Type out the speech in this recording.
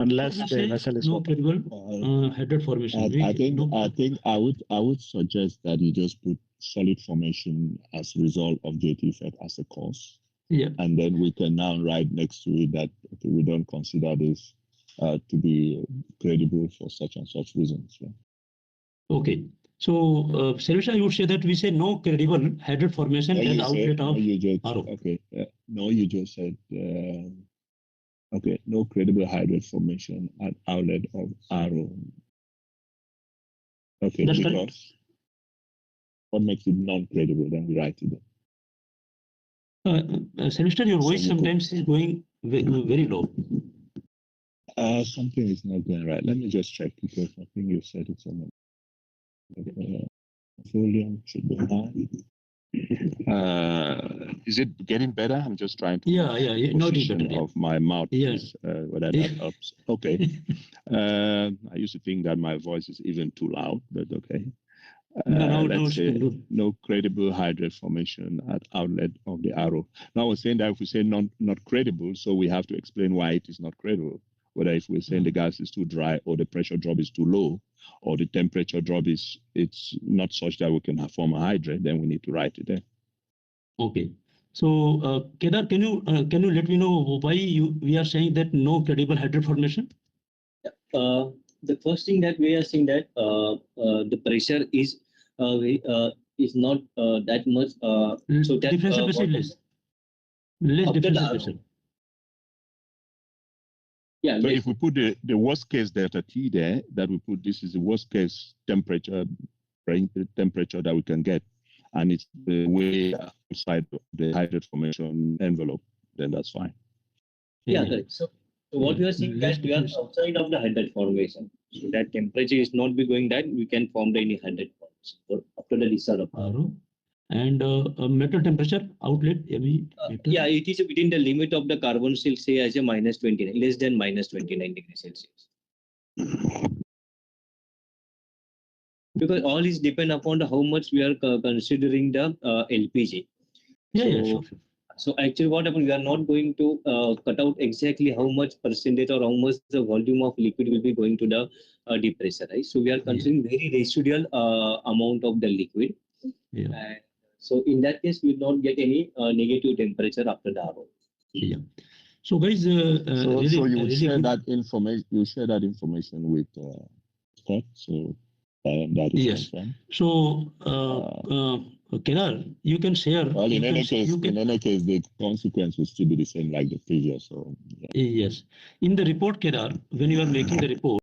Unless We the say vessel is no open. credible hydrate formation. I would suggest that you just put solid formation as a result of JT effect as a cause. Yeah. And then we can now write next to it that we don't consider this to be credible for such and such reasons. Yeah. Okay. So, Sarvesh, I would say that we say no credible hydrate formation at outlet of RO. Okay. No, you just said okay. No credible hydrate formation at outlet of RO. Okay. That's because correct. What makes it non-credible? Then we write it. Sylvester, your voice sometimes is going very low. Something is not going right. Let me just check because I think you said it somewhere. Volume should be high. Is it getting better? I'm just trying to. Yeah. No, it is better. Of my mouth. Yes. Whether that helps. Okay. I used to think that my voice is even too loud, but okay. Let's say no credible hydrate formation at outlet of the arrow. Now we're saying that if we say not credible, so we have to explain why it is not credible. Whether if we're saying the gas is too dry or the pressure drop is too low or the temperature drop it's not such that we can form a hydrate, then we need to write it there. Okay. So Kedar, can you let me know why we are saying that no credible hydrate formation? The first thing that we are saying that the pressure is not that much. So that differential pressure is less differential pressure. Yeah. So if we put the worst case delta T there, that we put this is the worst case temperature that we can get, and it's the way outside of the hydrate formation envelope, then that's fine. Yeah. So what we are saying that we are outside of the hydrate formation, so that temperature is not be going that we can form any hydrate forms after the discharge of RO. And metal temperature outlet. Yeah, it is within the limit of the carbon steel, say as a -29, less than -29 degrees Celsius. Because all is depend upon how much we are considering the LPG. Sure. So actually what happened, we are not going to cut out exactly how much percentage or how much the volume of liquid will be going to the depressurize. So we are considering very residual amount of the liquid. Yeah. And so in that case, we will not get any negative temperature after the RO. Yeah. So guys, so you would share that information. You share that information with Scott. So that is yes. So Kedar, you can share. Well, in any case, the consequence will still be the same like the previous. So yeah. Yes. In the report, Kedar, when you are making the report.